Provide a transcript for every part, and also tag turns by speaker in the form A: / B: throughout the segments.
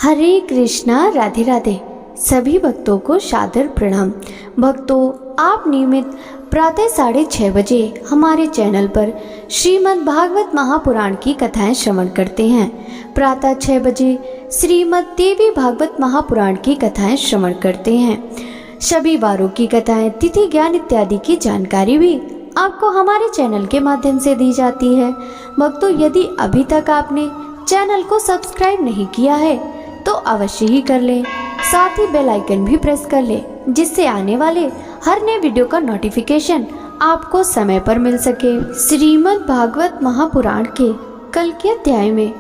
A: हरे कृष्णा, राधे राधे। सभी भक्तों को सादर प्रणाम। भक्तों, आप नियमित प्रातः 6:30 बजे हमारे चैनल पर श्रीमद् भागवत महापुराण की कथाएं श्रवण करते हैं। प्रातः 6 बजे श्रीमद् देवी भागवत महापुराण की कथाएं श्रवण करते हैं। सभी वारों की कथाएं, तिथि, ज्ञान इत्यादि की जानकारी भी आपको हमारे चैनल के माध्यम से दी जाती है। भक्तों, यदि अभी तक आपने चैनल को सब्सक्राइब नहीं किया है तो अवश्य ही कर लें। साथ ही बेल आइकन भी प्रेस कर लें, जिससे आने वाले हर नए वीडियो का नोटिफिकेशन आपको समय पर मिल सके। श्रीमद् भागवत महापुराण के कल के अध्याय में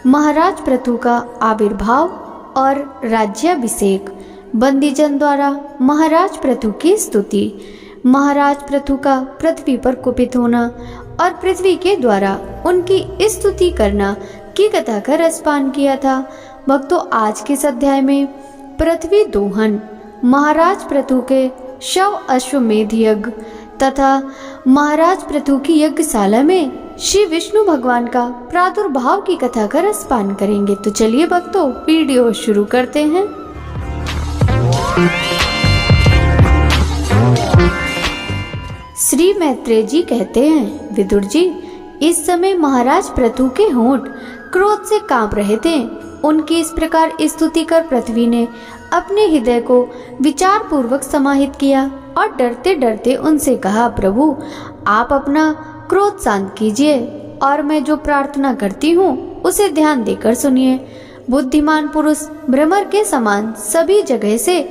A: महाराज पृथु का आविर्भाव और राज्याभिषेक, बंदीजन द्वारा महाराज पृथु की स्तुति, महाराज पृथु का पृथ्वी पर कुपित होना और पृथ्वी के द्वारा उनकी स्तुति करना की कथा का रसपान किया था। भक्तों, आज के इस अध्याय में पृथ्वी दोहन, महाराज पृथु के शव अश्वमेध यज्ञ तथा महाराज पृथु की यज्ञशाला में श्री विष्णु भगवान का प्रादुर्भाव की कथा का रसपान करेंगे। तो चलिए भक्तों, वीडियो शुरू करते हैं। श्री मैत्रेय जी कहते हैं, विदुर जी, इस समय महाराज पृथु के होंठ क्रोध से कांप रहे थे। उनकी इस प्रकार स्तुति कर पृथ्वी ने अपने हृदय को विचार पूर्वक समाहित किया और डरते डरते उनसे कहा, प्रभु, आप अपना क्रोध शांत कीजिए और मैं जो प्रार्थना करती हूँ उसे ध्यान देकर सुनिए। बुद्धिमान पुरुष भ्रमर के समान सभी जगह से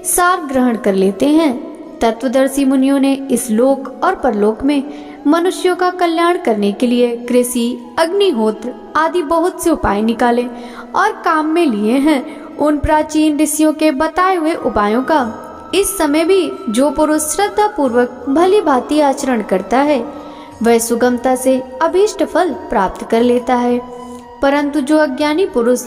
A: सार ग्रहण कर लेते हैं। तत्वदर्शी मुनियों ने इस लोक और परलोक में मनुष्यों का कल्याण करने के लिए कृषि, अग्निहोत्र आदि बहुत से उपाय निकाले और काम में लिए हैं। उन प्राचीन ऋषियों के बताए हुए उपायों का इस समय भी जो पुरुष श्रद्धा पूर्वक भली भांति आचरण करता है वह सुगमता से अभीष्ट फल प्राप्त कर लेता है। परंतु जो अज्ञानी पुरुष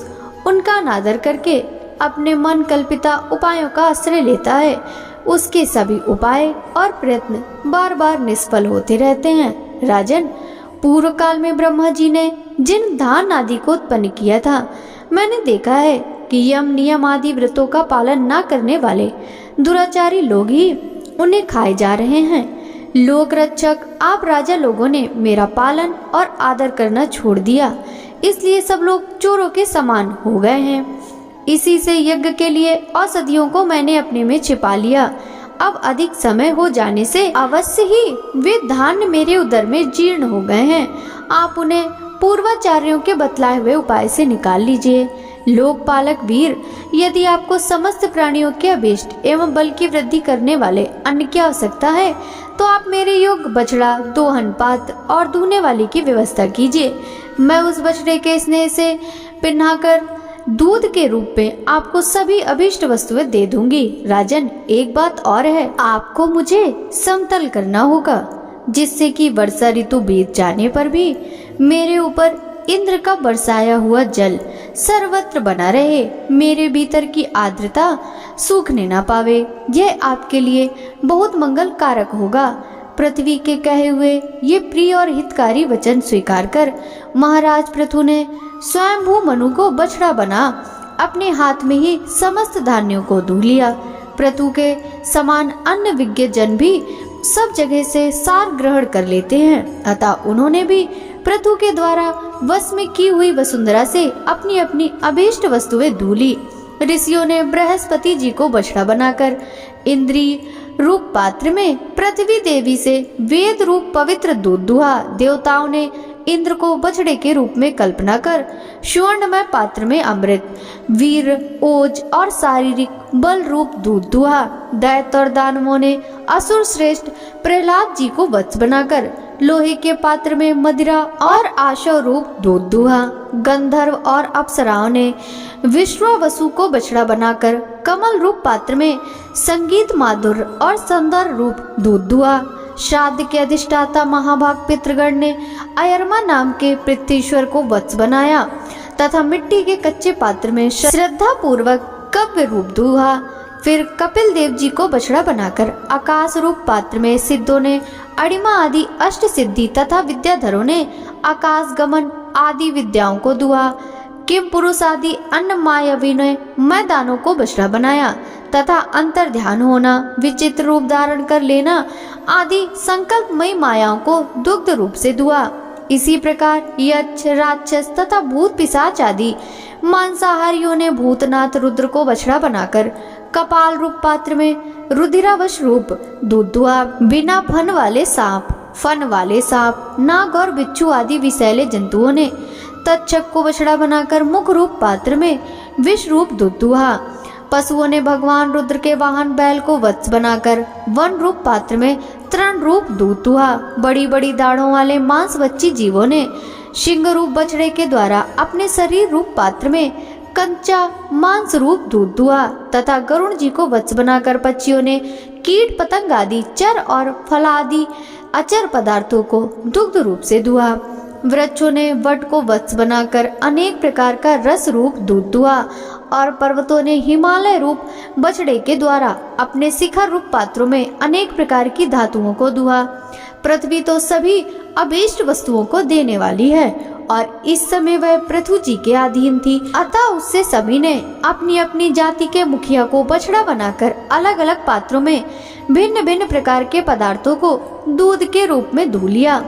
A: उनका अनादर करके अपने मन कल्पिता उपायों का आश्रय लेता है, उसके सभी उपाय और प्रयत्न बार बार निष्फल होते रहते हैं। राजन, पूर्व काल में ब्रह्मा जी ने जिन धान आदि को उत्पन्न किया था, मैंने देखा है कि यम नियम आदि व्रतों का पालन न करने वाले दुराचारी लोग ही उन्हें खाए जा रहे हैं। लोक रक्षक आप राजा लोगों ने मेरा पालन और आदर करना छोड़ दिया, इसलिए सब लोग चोरों के समान हो गए हैं। इसी से यज्ञ के लिए औषधियों को मैंने अपने में छिपा लिया। अब अधिक समय हो जाने से अवश्य ही वे धान्य मेरे उदर में जीर्ण हो गए हैं। आप उन्हें पूर्वाचार्यों के बतलाए हुए उपाय से निकाल लीजिए। लोकपालक वीर, यदि आपको समस्त प्राणियों के अभीष्ट एवं बल की वृद्धि करने वाले अन्न की आवश्यकता है तो आप मेरे योग्य बछड़ा, दोहन पात्र और धोने वाली की व्यवस्था कीजिए। मैं उस बछड़े के स्नेह से पिन्हाकर दूध के रूप में आपको सभी अभीष्ट वस्तुएं दे दूंगी। राजन, एक बात और है, आपको मुझे समतल करना होगा, जिससे कि वर्षा ऋतु बीत जाने पर भी मेरे ऊपर इंद्र का बरसाया हुआ जल सर्वत्र बना रहे, मेरे भीतर की आर्द्रता सूखने ना पावे। यह आपके लिए बहुत मंगल कारक होगा। पृथ्वी के कहे हुए ये प्रिय और हितकारी वचन स्वीकार कर महाराज पृथु ने स्वयंभू मनु को बछड़ा बना अपने हाथ में ही समस्त धान्यों को दूह लिया। पृथु के समान अन्य विज्ञ जन भी सब जगह से सार ग्रहण कर लेते हैं, अतः उन्होंने भी पृथु के द्वारा वश में की हुई वसुंधरा से अपनी अपनी अभीष्ट वस्तुएं दूह ली। ऋषियों ने बृहस्पति जी को बछड़ा बनाकर इंद्रिय रूप पात्र में पृथ्वी देवी से वेद रूप पवित्र दूध दुहा। देवताओं ने इंद्र को बछड़े के रूप में कल्पना कर स्वर्णमय पात्र में अमृत, वीर, ओज और शारीरिक बल रूप दूध दुहा। दैत्य और दानवों ने असुर श्रेष्ठ प्रहलाद जी को वत्स बनाकर लोहे के पात्र में मदिरा और आशव रूप दूध दुहा। गंधर्व और अप्सराओं ने विश्वावसु को बछड़ा बनाकर कमल रूप पात्र में संगीत माधुर्य और सौंदर्य रूप दूध दुहा। श्राद्ध के अधिष्ठाता महाभाग पितृगण ने अयरमा नाम के पृथ्वीश्वर को वत्स बनाया तथा मिट्टी के कच्चे पात्र में श्रद्धा पूर्वक कव्य रूप दुहा। फिर कपिल देव जी को बछड़ा बनाकर आकाश रूप पात्र में सिद्धों ने अणिमा आदि अष्ट सिद्धि तथा विद्याधरों ने आकाश गमन आदि विद्याओं को दुहा। किम पुरुष आदि अन्य मायावी ने मैदानों को बछड़ा बनाया तथा अंतर ध्यान होना, विचित्र रूप धारण कर लेना आदि संकल्पमयी मायाओं को दुग्ध रूप से दुआ। इसी प्रकार यक्ष, राक्षस तथा भूत पिशाच आदि मांसाहारियों ने भूतनाथ रुद्र को बछड़ा बनाकर कपाल रूप पात्र में रुधिरावश रूप दूध दुआ। बिना फन वाले सांप, नाग और बिच्छू आदि विषैले जंतुओं ने तक्षक को बछड़ा बनाकर मुख रूप पात्र में विष रूप दूध दुहा। पशुओं ने भगवान रुद्र के वाहन बैल को वत्स बनाकर वन रूप पात्र में तृण रूप दूध दुहा। बड़ी बड़ी दाढ़ों वाले मांसभक्षी जीवों ने सिंह रूप बछड़े के द्वारा अपने शरीर रूप पात्र में कंचा मांस रूप दूध दुहा तथा गरुण जी को वत्स बनाकर पक्षियों ने कीट पतंग आदि चर और फलादि अचर पदार्थों को दुग्ध रूप से दुहा। वृक्षों ने वट को वत्स बनाकर अनेक प्रकार का रस रूप दूध दुहा और पर्वतों ने हिमालय रूप बछड़े के द्वारा अपने शिखर रूप पात्रों में अनेक प्रकार की धातुओं को दुहा। पृथ्वी तो सभी अभीष्ट वस्तुओं को देने वाली है और इस समय वह पृथु जी के अधीन थी, अतः उससे सभी ने अपनी अपनी जाति के मुखिया को बछड़ा बनाकर अलग अलग पात्रों में भिन्न भिन्न प्रकार के पदार्थों को दूध के रूप में धो लिया।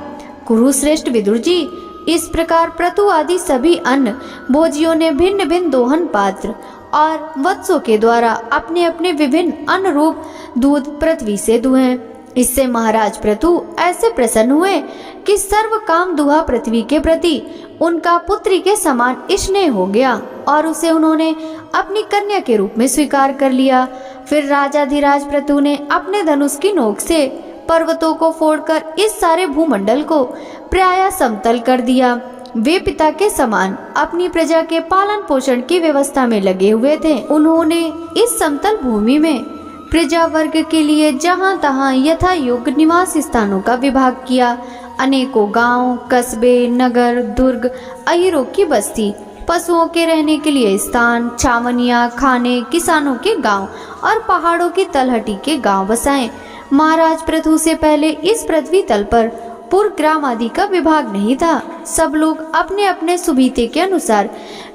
A: कुरुश्रेष्ठ विदुर जी, इस प्रकार पृथु आदि सभी अन्न भोजियों ने भिन्न भिन्न दोहन पात्र और वत्सों के द्वारा अपने अपने विभिन्न अन्न रूप दूध पृथ्वी से दुहे। इससे महाराज पृथु ऐसे प्रसन्न हुए कि सर्व काम दुहा पृथ्वी के प्रति उनका पुत्री के समान स्नेह हो गया और उसे उन्होंने अपनी कन्या के रूप में स्वीकार कर लिया। फिर राजाधिराज पृथु ने अपने धनुष की नोक से पर्वतों को फोड़कर इस सारे भूमंडल को प्रायः समतल कर दिया। वे पिता के समान अपनी प्रजा के पालन पोषण की व्यवस्था में लगे हुए थे। उन्होंने इस समतल भूमि में प्रजा वर्ग के लिए जहाँ तहाँ यथा योग्य निवास स्थानों का विभाग किया। अनेकों गांव, कस्बे, नगर, दुर्ग, अहिरों की बस्ती, पशुओं के रहने के लिए स्थान, छावनियाँ, खाने, किसानों के गांव और पहाड़ों की तलहटी के गांव बसाए। महाराज पृथु से पहले इस पृथ्वी तल पर पुर ग्राम आदि का विभाग नहीं था। सब लोग अपने अपने सुविधे के अनुसार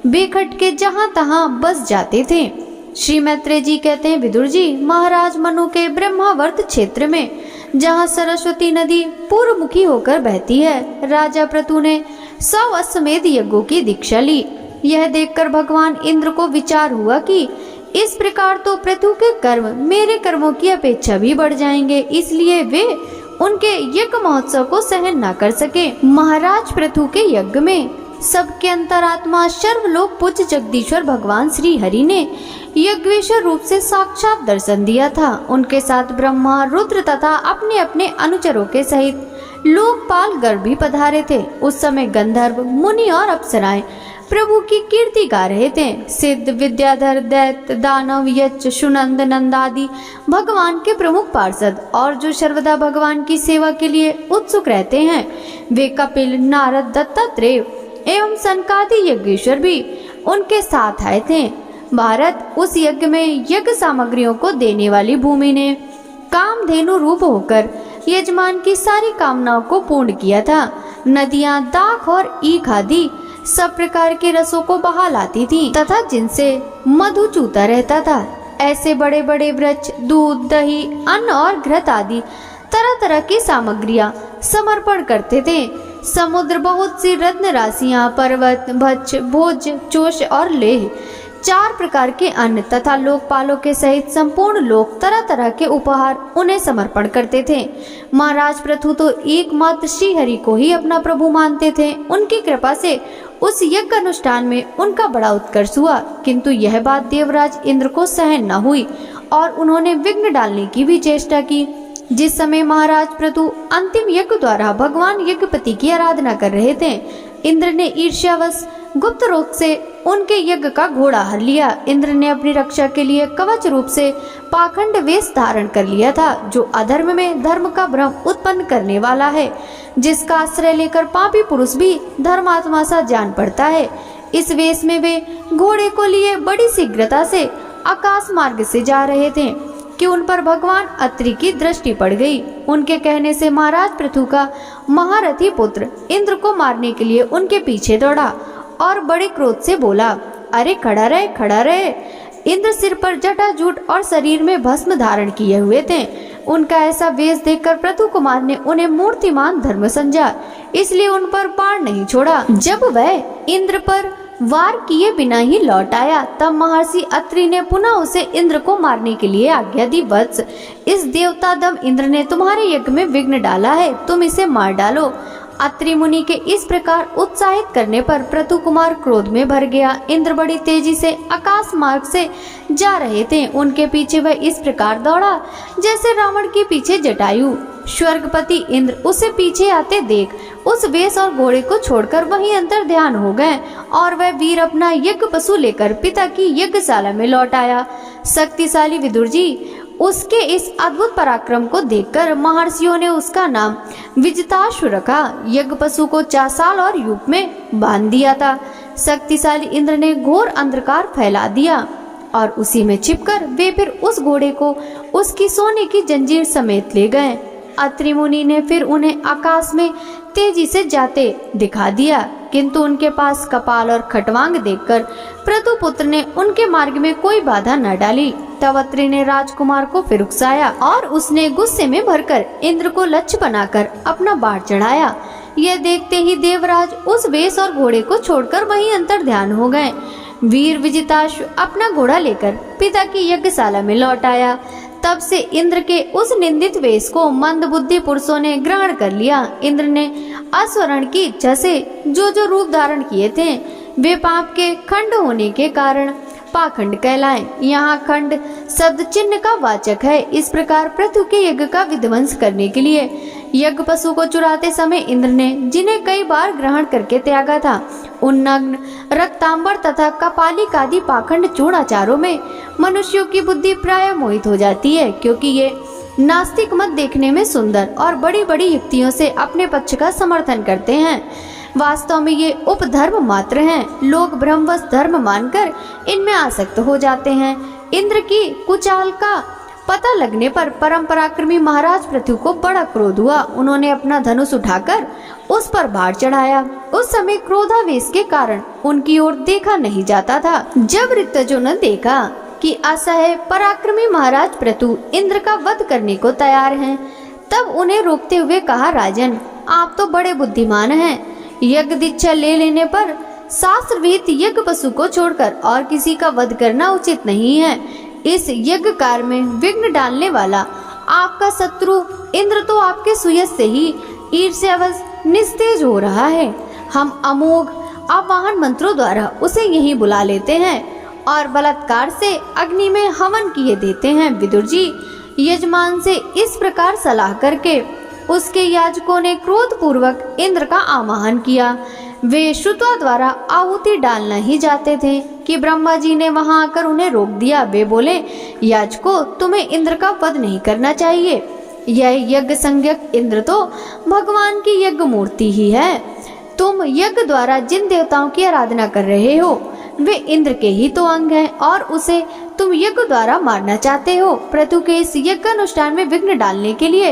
A: बेखट के जहाँ तहाँ बस जाते थे। श्री मैत्रेय जी कहते हैं, विदुर जी, महाराज मनु के ब्रह्मावर्त क्षेत्र में जहाँ सरस्वती नदी पूर्वमुखी होकर बहती है, राजा पृथु ने 100 अश्वमेध यज्ञों की दीक्षा ली। यह देखकर भगवान इंद्र को विचार हुआ कि इस प्रकार तो पृथु के कर्म मेरे कर्मों की अपेक्षा भी बढ़ जाएंगे, इसलिए वे उनके यज्ञ महोत्सव को सहन न कर सके। महाराज पृथु के यज्ञ में सबके अंतरात्मा सर्वलोक पूज्य जगदीश्वर भगवान श्री हरि ने यज्ञेश्वर रूप से साक्षात दर्शन दिया था। उनके साथ ब्रह्मा, रुद्र तथा अपने अपने अनुचरों के सहित लोकपाल गर्भ भी पधारे थे। उस समय गंधर्व, मुनि और अप्सराएं प्रभु की कीर्ति गा रहे थे। सिद्ध, विद्याधर, दैत्य, दानव, यक्ष, सुनंद, नंदादि भगवान के प्रमुख पार्षद और जो सर्वदा भगवान की सेवा के लिए उत्सुक रहते हैं, वे कपिल, नारद, दत्तात्रेय एवं सनकादि यज्ञेश्वर भी उनके साथ आए थे। भारत उस यज्ञ में यज्ञ सामग्रियों को देने वाली भूमि ने कामधेनु रूप होकर यजमान की सारी कामनाओं को पूर्ण किया था। नदियां दाख और ईख आदि सब प्रकार के रसों को बहा लाती थी तथा जिनसे मधु चूता रहता था। ऐसे बड़े बड़े वृक्ष दूध, दही, अन्न और घृत आदि तरह तरह की सामग्रियां समर्पण करते थे। समुद्र बहुत सी रत्न राशियां, पर्वत, भक्ष, भोज, चोष और लेह, 4 प्रकार के अन्न तथा लोकपालों के सहित संपूर्ण लोक तरह तरह के उपहार उन्हें समर्पण करते थे। महाराज पृथु तो एकमात्र श्री हरि को ही अपना प्रभु मानते थे। उनकी कृपा से उस यज्ञ अनुष्ठान में उनका बड़ा उत्कर्ष हुआ, किंतु यह बात देवराज इंद्र को सहन न हुई और उन्होंने विघ्न डालने की भी चेष्टा की। जिस समय महाराज पृथु अंतिम यज्ञ द्वारा भगवान यज्ञपति की आराधना कर रहे थे, इंद्र ने ईर्ष्यावश गुप्त रूप से उनके यज्ञ का घोड़ा हर लिया। इंद्र ने अपनी रक्षा के लिए कवच रूप से पाखंड वेश धारण कर लिया था, जो अधर्म में धर्म का भ्रम उत्पन्न करने वाला है, जिसका आश्रय लेकर पापी पुरुष भी धर्मात्मा सा जान पड़ता है। इस वेश में वे घोड़े को लिए बड़ी शीघ्रता से आकाश मार्ग से जा रहे थे कि उन पर भगवान अत्रि की दृष्टि पड़ गई। उनके कहने से महाराज पृथु का महारथी पुत्र इंद्र को मारने के लिए उनके पीछे दौड़ा और बड़े क्रोध से बोला, अरे खड़ा रहे, खड़ा रहे। इंद्र सिर पर जटाजूट और शरीर में भस्म धारण किए हुए थे। उनका ऐसा वेश देखकर पृथु कुमार ने उन्हें मूर्तिमान धर्म समझा, इसलिए उन पर बाण नहीं छोड़ा। जब वह इंद्र पर वार किए बिना ही लौट आया, तब महर्षि अत्रि ने पुनः उसे इंद्र को मारने के लिए आज्ञा दी। वत्स, इस देवता दम इंद्र ने तुम्हारे यज्ञ में विघ्न डाला है, तुम इसे मार डालो। अत्रि मुनि के इस प्रकार उत्साहित करने पर पृथु कुमार क्रोध में भर गया। इंद्र बड़ी तेजी से आकाश मार्ग से जा रहे थे। उनके पीछे वह इस प्रकार दौड़ा जैसे रावण के पीछे जटायु। स्वर्गपति इंद्र उसे पीछे आते देख उस वेश और घोड़े को छोड़कर वहीं अंतर ध्यान हो गए और वह वीर अपना यज्ञ पशु लेकर पिता की यज्ञशाला में लौट आया। शक्तिशाली विदुर जी, उसके इस अद्भुत पराक्रम को देखकर महर्षियों ने उसका नाम विजिताश्व रखा। यज्ञ पशु को चासाल और यूप में बांध दिया था। शक्तिशाली इंद्र ने घोर अंधकार फैला दिया और उसी में छिपकर वे फिर उस घोड़े को उसकी सोने की जंजीर समेत ले गए। अत्रि मुनि ने फिर उन्हें आकाश में तेजी से जाते दिखा दिया, किंतु उनके पास कपाल और खटवांग देखकर पृथु पुत्र ने उनके मार्ग में कोई बाधा न डाली। तब अत्रि ने राजकुमार को फिर उकसाया और उसने गुस्से में भरकर इंद्र को लक्ष्य बनाकर अपना बाण चढ़ाया। यह देखते ही देवराज उस वेश और घोड़े को छोड़कर वहीं अंतर ध्यान हो गए। वीर विजिताश्व अपना घोड़ा लेकर पिता की यज्ञशाला में लौट आया। तब से इंद्र के उस निंदित वेश को मंदबुद्धि पुरुषों ने ग्रहण कर लिया। इंद्र ने अस्वरण की इच्छा से जो जो रूप धारण किए थे वे पाप के खंड होने के कारण पाखंड कहलाए। यहाँ खंड शब्द चिन्ह का वाचक है। इस प्रकार पृथु के यज्ञ का विध्वंस करने के लिए यज्ञ पशु को चुराते समय इंद्र ने जिन्हें कई बार ग्रहण करके त्यागा था, उन नग्न रक्तांबर तथा कपालिक आदि पाखंड चूड़ाचारों में मनुष्यों की बुद्धि प्राय मोहित हो जाती है, क्योंकि ये नास्तिक मत देखने में सुंदर और बड़ी बड़ी युक्तियों से अपने पक्ष का समर्थन करते हैं। वास्तव में ये उपधर्म मात्र हैं। लोग ब्रह्मवश धर्म मानकर इनमें आसक्त हो जाते हैं। इंद्र की कुचाल का पता लगने पर परम पराक्रमी महाराज पृथु को बड़ा क्रोध हुआ। उन्होंने अपना धनुष उठाकर उस पर बाढ़ चढ़ाया। उस समय क्रोधावेश के कारण उनकी ओर देखा नहीं जाता था। जब ऋतजों ने देखा कि असह्य पराक्रमी महाराज पृथु इंद्र का वध करने को तैयार हैं, तब उन्हें रोकते हुए कहा, राजन, आप तो बड़े बुद्धिमान हैं। यज्ञ दीक्षा ले लेने पर शास्त्र विहित यज्ञ पशु को छोड़कर और किसी का वध करना उचित नहीं है। इस यज्ञ कार्य में विघ्न डालने वाला आपका शत्रु इंद्र तो आपके सुयश से ही ईर्ष्यावश निस्तेज हो रहा है। हम अमोघ आवाहन मंत्रों द्वारा उसे यहीं बुला लेते हैं और बलात्कार से अग्नि में हवन किए देते हैं। विदुर जी, यजमान से इस प्रकार सलाह करके उसके याजकों ने क्रोध पूर्वक इंद्र का आवाहन किया। वे श्रुत्वा द्वारा आहुति डालना ही जाते थे कि ब्रह्मा जी ने वहां आकर उन्हें रोक दिया। वे बोले, याजकों, तुम्हें इंद्र का वध नहीं करना चाहिए। यह यज्ञ संज्ञक इंद्र तो भगवान की यज्ञ मूर्ति ही है। तुम यज्ञ द्वारा जिन देवताओं की आराधना कर रहे हो वे इंद्र के ही तो अंग हैं और उसे तुम यज्ञ द्वारा मारना चाहते हो। पृथु के इस यज्ञ अनुष्ठान में विघ्न डालने के लिए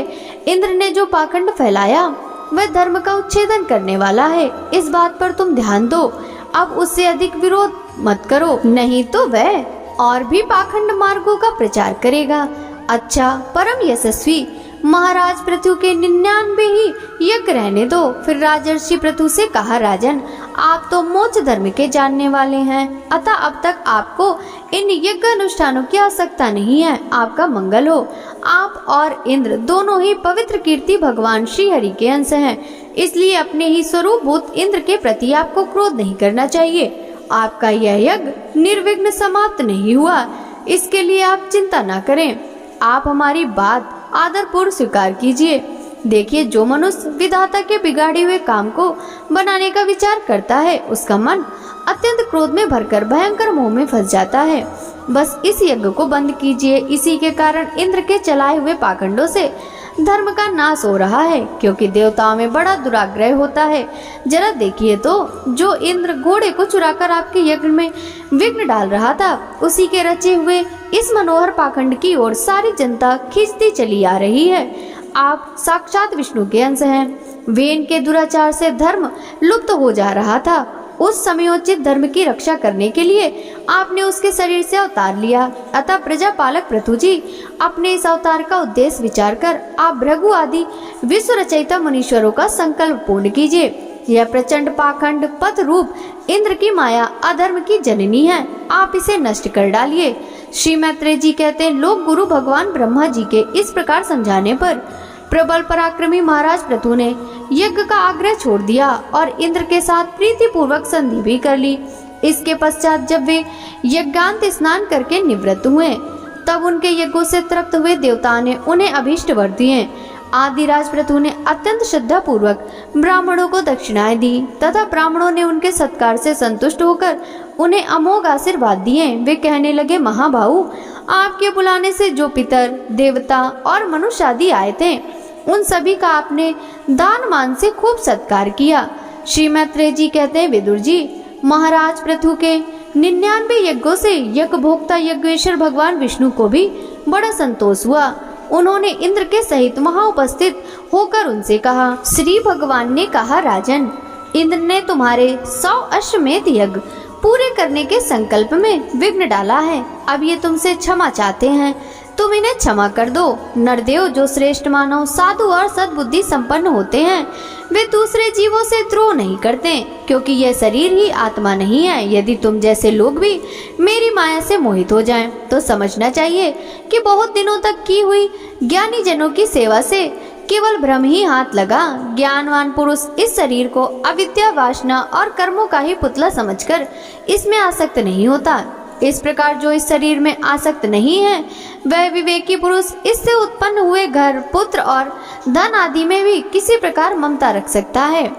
A: इंद्र ने जो पाखंड फैलाया वह धर्म का उच्छेदन करने वाला है। इस बात पर तुम ध्यान दो। अब उससे अधिक विरोध मत करो, नहीं तो वह और भी पाखंड मार्गों का प्रचार करेगा। अच्छा, परम यशस्वी महाराज पृथु के 99 ही यज्ञ रहने दो। फिर राजर्षि पृथु से कहा, राजन, आप तो मोक्ष धर्म के जानने वाले हैं, अतः अब तक आपको इन यज्ञ अनुष्ठानों की आवश्यकता नहीं है। आपका मंगल हो। आप और इंद्र दोनों ही पवित्र कीर्ति भगवान श्री हरि के अंश हैं, इसलिए अपने ही स्वरूपभूत इंद्र के प्रति आपको क्रोध नहीं करना चाहिए। आपका यह यज्ञ निर्विघ्न समाप्त नहीं हुआ, इसके लिए आप चिंता न करें। आप हमारी बात आदरपूर्वक स्वीकार कीजिए। देखिए, जो मनुष्य विधाता के बिगाड़े हुए काम को बनाने का विचार करता है उसका मन अत्यंत क्रोध में भरकर भयंकर मोह में फंस जाता है। बस इस यज्ञ को बंद कीजिए। इसी के कारण इंद्र के चलाए हुए पाखंडों से धर्म का नाश हो रहा है, क्योंकि देवताओं में बड़ा दुराग्रह होता है। जरा देखिए तो, जो इंद्र घोड़े को चुराकर आपके यज्ञ में विघ्न डाल रहा था, उसी के रचे हुए इस मनोहर पाखंड की ओर सारी जनता खींचती चली आ रही है। आप साक्षात विष्णु के अंश हैं। वे इनके दुराचार से धर्म लुप्त हो जा रहा था। उस समयोचित धर्म की रक्षा करने के लिए आपने उसके शरीर से अवतार लिया। अतः प्रजापालक पृथु जी, अपने इस अवतार का उद्देश्य विचार कर आप भृगु आदि विश्व रचयिता मुनीश्वरों का संकल्प पूर्ण कीजिए। यह प्रचंड पाखंड पथ रूप इंद्र की माया अधर्म की जननी है, आप इसे नष्ट कर डालिए। श्री मैत्रेय जी कहते हैं, लोक गुरु भगवान ब्रह्मा जी के इस प्रकार समझाने पर प्रबल पराक्रमी महाराज पृथु ने यज्ञ का आग्रह छोड़ दिया और इंद्र के साथ प्रीति पूर्वक संधि भी कर ली। इसके पश्चात जब वे यज्ञांत स्नान करके निवृत्त हुए, तब उनके यज्ञों से तृप्त हुए देवताओं ने उन्हें अभीष्ट वर दिए। आदिराज पृथु ने अत्यंत श्रद्धा पूर्वक ब्राह्मणों को दक्षिणाएं दी तथा ब्राह्मणों ने उनके सत्कार से संतुष्ट होकर उन्हें अमोघ आशीर्वाद दिए। वे कहने लगे, महाभाऊ, आपके बुलाने से जो पितर, देवता और मनुष्य आदि आए थे, उन सभी का आपने दान मान से खूब सत्कार किया। श्री मैत्रेय जी कहते हैं, विदुर जी, महाराज पृथु के 99 यज्ञों से यज्ञ भोक्ता यज्ञेश्वर भगवान विष्णु को भी बड़ा संतोष हुआ। उन्होंने इंद्र के सहित वहां उपस्थित होकर उनसे कहा, श्री भगवान ने कहा, राजन, इंद्र ने तुम्हारे 100 अश्वमेध यज्ञ पूरे करने के संकल्प में विघ्न डाला है। अब ये तुमसे क्षमा चाहते हैं, तुम इन्हें क्षमा कर दो। नरदेव, जो श्रेष्ठ मानव, साधु और सद्बुद्धि संपन्न होते हैं, वे दूसरे जीवों से द्रोह नहीं करते, क्योंकि यह शरीर ही आत्मा नहीं है। यदि तुम जैसे लोग भी मेरी माया से मोहित हो जाएं, तो समझना चाहिए कि बहुत दिनों तक की हुई ज्ञानी जनों की सेवा से केवल भ्रम ही हाथ लगा। ज्ञानवान पुरुष इस शरीर को अविद्या, वासना और कर्मों का ही पुतला समझकर इसमें आसक्त नहीं होता। इस प्रकार जो इस शरीर में आसक्त नहीं है, वह विवेकी पुरुष इससे उत्पन्न हुए घर, पुत्र और धन आदि में भी किसी प्रकार ममता रख सकता है।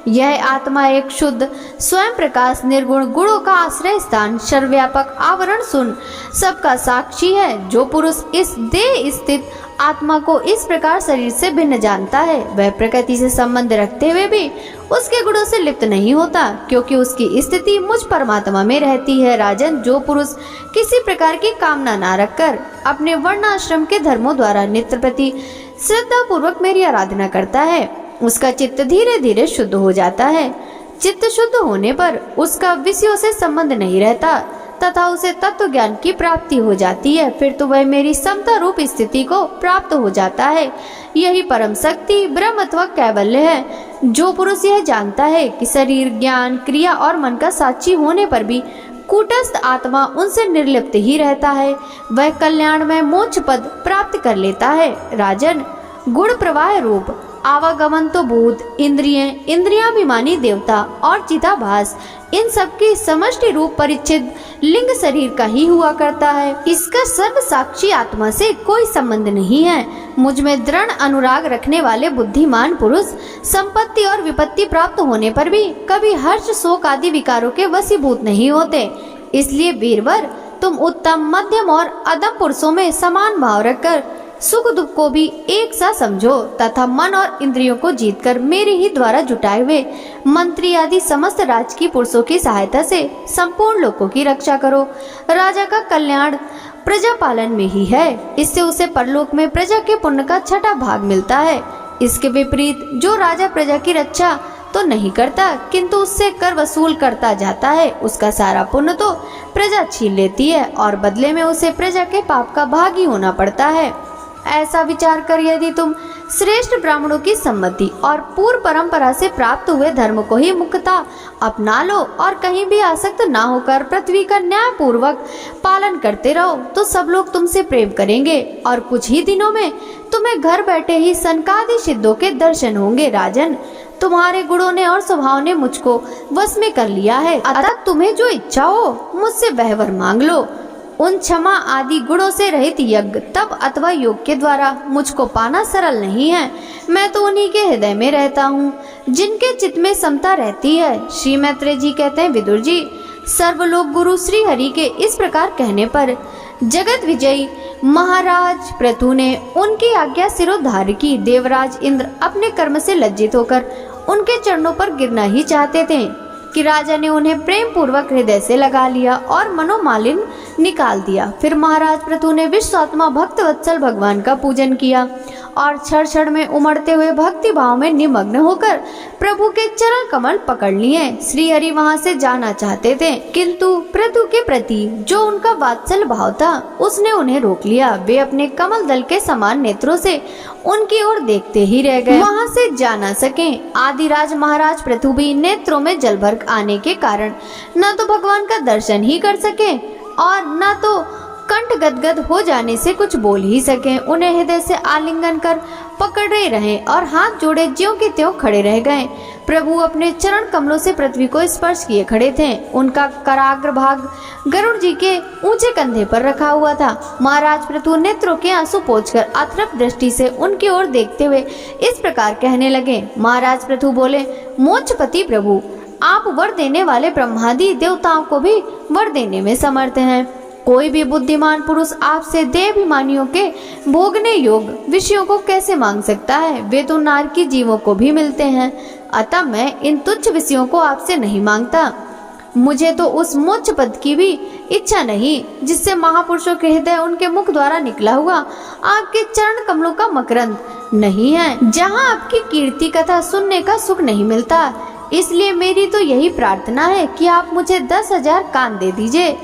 A: यह आत्मा एक शुद्ध स्वयं प्रकाश, निर्गुण, गुणों का आश्रय स्थान, सर्वव्यापक, आवरण शून्य, सबका साक्षी है। जो पुरुष इस देह स्थित आत्मा को इस प्रकार शरीर से भिन्न जानता है, वह प्रकृति से संबंध रखते हुए भी उसके गुणों से लिप्त नहीं होता, क्योंकि उसकी स्थिति मुझ परमात्मा में रहती है। राजन, जो पुरुष किसी प्रकार की कामना न रखकर अपने वर्णाश्रम के धर्मों द्वारा नित्य प्रति श्रद्धा पूर्वक मेरी आराधना करता है, उसका चित्त धीरे धीरे शुद्ध हो जाता है। चित्त शुद्ध होने पर उसका विषयों से संबंध नहीं रहता तथा उसे तत्व ज्ञान की प्राप्ति हो जाती है। फिर तो वह मेरी समता रूप स्थिति को प्राप्त हो जाता है। यही परम शक्ति, ब्रह्म अथवा कैवल्य है। जो पुरुष यह जानता है कि शरीर, ज्ञान, क्रिया और मन का साक्षी होने पर भी कूटस्थ आत्मा उनसे निर्लिप्त ही रहता है, वह कल्याण में मोक्ष पद प्राप्त कर लेता है। राजन, गुण प्रवाह रूप आवागमन तो भूत, इंद्रियाभिमानी देवता और चिदाभास, इन सब की समष्टि रूप परिच्छिद लिंग शरीर का ही हुआ करता है। इसका सर्व साक्षी आत्मा से कोई संबंध नहीं है। मुझ में दृढ़ अनुराग रखने वाले बुद्धिमान पुरुष संपत्ति और विपत्ति प्राप्त होने पर भी कभी हर्ष, शोक आदि विकारों के वशीभूत नहीं होते। इसलिए वीरवर, तुम उत्तम, मध्यम और अधम पुरुषों में समान भाव रखकर सुख दुख को भी एक सा समझो तथा मन और इंद्रियों को जीतकर मेरे ही द्वारा जुटाए हुए मंत्री आदि समस्त राजकीय पुरुषों की सहायता से संपूर्ण लोगों की रक्षा करो। राजा का कल्याण प्रजा पालन में ही है, इससे उसे परलोक में प्रजा के पुण्य का 6वां भाग मिलता है। इसके विपरीत जो राजा प्रजा की रक्षा तो नहीं करता किंतु उससे कर वसूल करता जाता है, उसका सारा पुण्य तो प्रजा छीन लेती है और बदले में उसे प्रजा के पाप का भागी होना पड़ता है। ऐसा विचार कर यदि तुम श्रेष्ठ ब्राह्मणों की सम्मति और पूर्व परंपरा से प्राप्त हुए धर्म को ही मुख्यतः अपना लो और कहीं भी आसक्त ना होकर पृथ्वी का न्याय पूर्वक पालन करते रहो, तो सब लोग तुमसे प्रेम करेंगे और कुछ ही दिनों में तुम्हें घर बैठे ही सनकादि सिद्धों के दर्शन होंगे। राजन, तुम्हारे गुणों ने और स्वभाव ने मुझको वश में कर लिया है, अतः तुम्हें जो इच्छा हो मुझसे वह वर मांग लो। उन क्षमा आदि गुणों से रहित यज्ञ, तप अथवा योग के द्वारा मुझको पाना सरल नहीं है। मैं तो उन्हीं के हृदय में रहता हूँ जिनके चित्त में समता रहती है। श्री मैत्रेय जी कहते हैं, विदुर जी, सर्वलोक गुरु श्री हरि के इस प्रकार कहने पर जगत विजयी महाराज पृथु ने उनकी आज्ञा सिरोधार्य की। देवराज इंद्र अपने कर्म से लज्जित होकर उनके चरणों पर गिरना ही चाहते थे कि राजा ने उन्हें प्रेम पूर्वक हृदय से लगा लिया और मनोमालिन्य निकाल दिया। फिर महाराज पृथु ने विश्वात्मा भक्त वत्सल भगवान का पूजन किया और क्षण क्षण में उमड़ते हुए भक्ति भाव में निमग्न होकर प्रभु के चरण कमल पकड़ लिए। श्री हरि वहां से जाना चाहते थे, किंतु प्रभु के प्रति जो उनका वात्सल्य भाव था उसने उन्हें रोक लिया। वे अपने कमल दल के समान नेत्रों से उनकी ओर देखते ही रह गए, वहां से जा न सके। आदिराज महाराज पृथु भी नेत्रों में जल भर आने के कारण न तो भगवान का दर्शन ही कर सके और न तो कंठ गदगद हो जाने से कुछ बोल ही सके। उन्हें हृदय से आलिंगन कर पकड़े रहे और हाथ जोड़े ज्यों के त्यों खड़े रह गए। प्रभु अपने चरण कमलों से पृथ्वी को स्पर्श किए खड़े थे। उनका कराग्र भाग गरुड़ जी के ऊंचे कंधे पर रखा हुआ था। महाराज पृथु नेत्रों के आंसू पोंछकर अतृप्त दृष्टि से उनकी ओर देखते हुए इस प्रकार कहने लगे। महाराज पृथु बोले, मोक्षपति प्रभु, आप वर देने वाले ब्रह्मादि देवताओं को भी वर देने में समर्थ हैं। कोई भी बुद्धिमान पुरुष आपसे देवाभिमानियों के भोगने योग्य विषयों को कैसे मांग सकता है? वे तो नारकी जीवों को भी मिलते हैं। अतः मैं इन तुच्छ विषयों को आपसे नहीं मांगता। मुझे तो उस मोक्ष पद की भी इच्छा नहीं जिससे महापुरुषों के हृदय उनके मुख द्वारा निकला हुआ आपके चरण कमलों का मकरंद नहीं है, जहाँ आपकी कीर्ति कथा सुनने का सुख नहीं मिलता। इसलिए मेरी तो यही प्रार्थना है कि आप मुझे 10,000 कान दे दीजिए,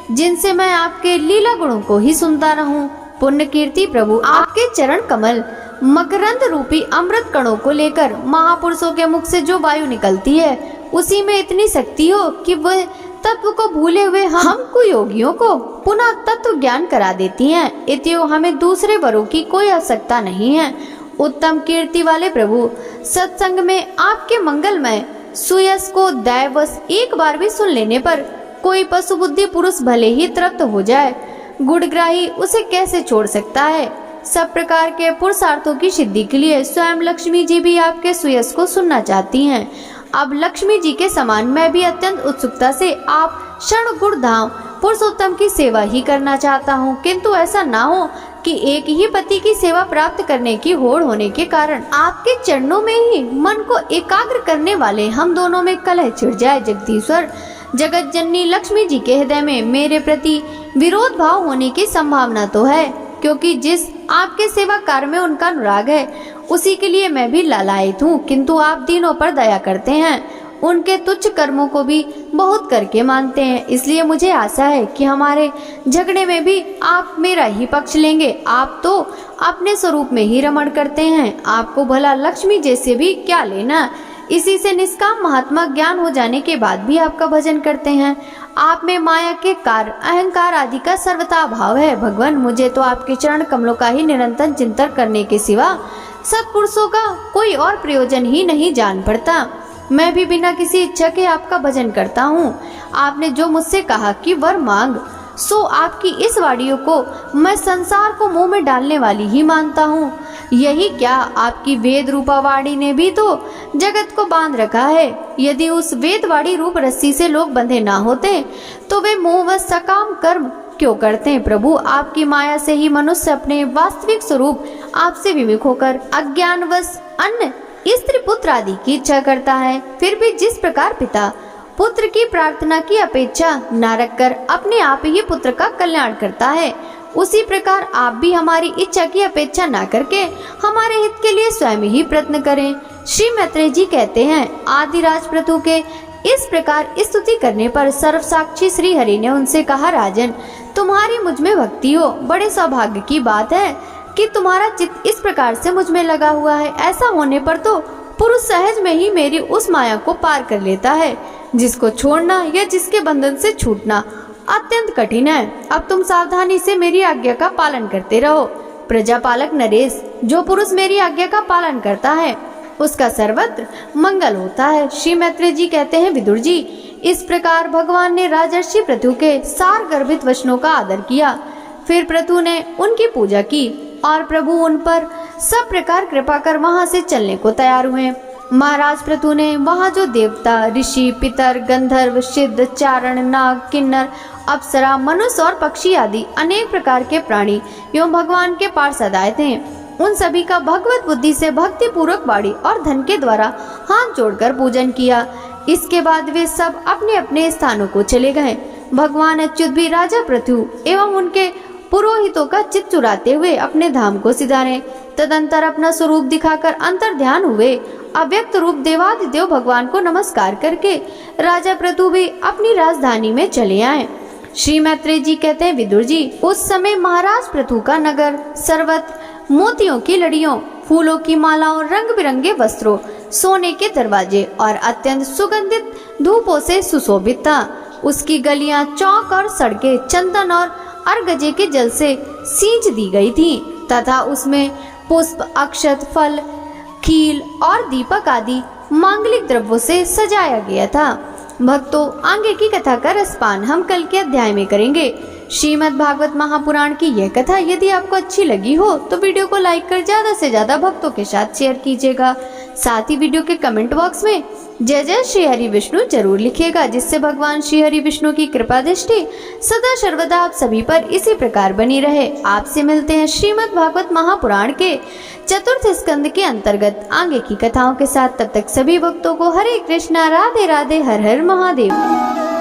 A: जिनसे मैं आपके लीला गुणों को ही सुनता रहूं। पुण्य कीर्ति प्रभु, आपके चरण कमल मकरंद रूपी अमृत कणों को लेकर महापुरुषों के मुख से जो वायु निकलती है, उसी में इतनी शक्ति हो कि वह तत्व को भूले हुए हम कुयोगियों को पुनः तत्व ज्ञान करा देती हैं। इत्यो हमें दूसरे वरों की कोई आवश्यकता नहीं है। उत्तम कीर्ति वाले प्रभु, सत्संग में आपके मंगलमय सुयश को दैवश एक बार भी सुन लेने पर कोई पशु बुद्धि पुरुष भले ही तृप्त हो जाए, गुणग्राही उसे कैसे छोड़ सकता है? सब प्रकार के पुरुषार्थों की सिद्धि के लिए स्वयं लक्ष्मी जी भी आपके सुयश को सुनना चाहती हैं। अब लक्ष्मी जी के समान मैं भी अत्यंत उत्सुकता से आप शरण गुण धाम पुरुषोत्तम की सेवा ही करना चाहता हूँ, किंतु ऐसा ना हो कि एक ही पति की सेवा प्राप्त करने की होड़ होने के कारण आपके चरणों में ही मन को एकाग्र करने वाले हम दोनों में कलह छिड़ जाए। जगदीश्वर, जगत जननी लक्ष्मी जी के हृदय में मेरे प्रति विरोध भाव होने की संभावना तो है, क्योंकि जिस आपके सेवा कार्य में उनका अनुराग है उसी के लिए मैं भी लालायित हूँ, किंतु आप दीनों पर दया करते हैं, उनके तुच्छ कर्मों को भी बहुत करके मानते हैं। इसलिए मुझे आशा है कि हमारे झगड़े में भी आप मेरा ही पक्ष लेंगे। आप तो अपने स्वरूप में ही रमण करते हैं, आपको भला लक्ष्मी जैसे भी क्या लेना। इसी से निष्काम महात्मा ज्ञान हो जाने के बाद भी आपका भजन करते हैं। आप में माया के कार्य अहंकार आदि का सर्वथा भाव है। भगवान, मुझे तो आपके चरण कमलों का ही निरंतर चिंतन करने के सिवा सत्पुरुषों का कोई और प्रयोजन ही नहीं जान पड़ता। मैं भी बिना किसी इच्छा के आपका भजन करता हूँ। आपने जो मुझसे कहा कि वर मांग, सो आपकी इस वाणियों को मैं संसार को मुंह में डालने वाली ही मानता हूँ। यही क्या, आपकी वेद रूपा वाणी ने भी तो जगत को बांध रखा है। यदि उस वेदवाणी रूप रस्सी से लोग बंधे ना होते तो वे मोहवश सकाम कर्म क्यों करते हैं? प्रभु, आपकी माया से ही मनुष्य अपने वास्तविक स्वरूप आपसे विमुख होकर अज्ञानवश अन्य स्त्री पुत्र आदि की इच्छा करता है। फिर भी जिस प्रकार पिता पुत्र की प्रार्थना की अपेक्षा न रखकर अपने आप ही पुत्र का कल्याण करता है, उसी प्रकार आप भी हमारी इच्छा की अपेक्षा न करके हमारे हित के लिए स्वयं ही प्रयत्न करें। श्री मैत्रेय जी कहते हैं, आदिराज पृथु के इस प्रकार स्तुति करने पर सर्वसाक्षी श्री हरि ने उनसे कहा, राजन, तुम्हारी मुझ में भक्ति हो, बड़े सौभाग्य की बात है कि तुम्हारा चित्त इस प्रकार से मुझ में लगा हुआ है। ऐसा होने पर तो पुरुष सहज में ही मेरी उस माया को पार कर लेता है, जिसको छोड़ना या जिसके बंधन से छूटना अत्यंत कठिन है। अब तुम सावधानी से मेरी आज्ञा का पालन करते रहो। प्रजापालक नरेश, जो पुरुष मेरी आज्ञा का पालन करता है उसका सर्वत्र मंगल होता है। श्री मैत्रेय जी कहते हैं, विदुर जी, इस प्रकार भगवान ने राजर्षि पृथु के सार गर्भित वचनों का आदर किया। फिर पृथु ने उनकी पूजा की और प्रभु उन पर सब प्रकार कृपा कर वहां से चलने को तैयार हुए। महाराज पृथु ने वहां जो देवता, ऋषि, पितर, गंधर्व, सिद्ध, चारण, नाग, किन्नर, अप्सरा, मनुष्य और पक्षी आदि अनेक प्रकार के प्राणी एवं भगवान के पार्षद आए थे, उन सभी का भगवत बुद्धि से भक्ति पूर्वक वाणी और धन के द्वारा हाथ जोड़कर पूजन किया। इसके बाद वे सब अपने अपने स्थानों को चले गए। भगवान अच्युत भी राजा पृथु एवं उनके पुरोहितों का चित्त चुराते हुए अपने धाम को सिधारे। तदंतर अपना स्वरूप दिखाकर अंतर ध्यान हुए अव्यक्त रूप देवादिदेव भगवान को नमस्कार करके राजा पृथु भी अपनी राजधानी में चले आए। श्री मैत्रेय जी कहते हैं, विदुर जी, उस समय महाराज पृथु का नगर सर्वत्र मोतियों की लड़ियों, फूलों की मालाओं, रंग बिरंगे वस्त्रों, सोने के दरवाजे और अत्यंत सुगंधित धूपों से सुशोभित था। उसकी गलियां, चौक और सड़कें चंदन और अर्गजे के जल से सींच दी गई थी तथा उसमें पुष्प, अक्षत, फल, खील और दीपक आदि मांगलिक द्रव्यों से सजाया गया था। भक्तों, आगे की कथा का रसपान हम कल के अध्याय में करेंगे। श्रीमद् भागवत महापुराण की यह कथा यदि आपको अच्छी लगी हो तो वीडियो को लाइक कर ज्यादा से ज्यादा भक्तों के साथ शेयर कीजिएगा। साथ ही वीडियो के कमेंट बॉक्स में जय जय श्री हरि विष्णु जरूर लिखिएगा, जिससे भगवान श्री हरि विष्णु की कृपा दृष्टि सदा सर्वदा आप सभी पर इसी प्रकार बनी रहे। आपसे मिलते हैं श्रीमद् भागवत महापुराण के चतुर्थ स्कंद के अंतर्गत आगे की कथाओं के साथ। तब तक सभी भक्तों को हरे कृष्णा, राधे राधे, हर हर महादेव।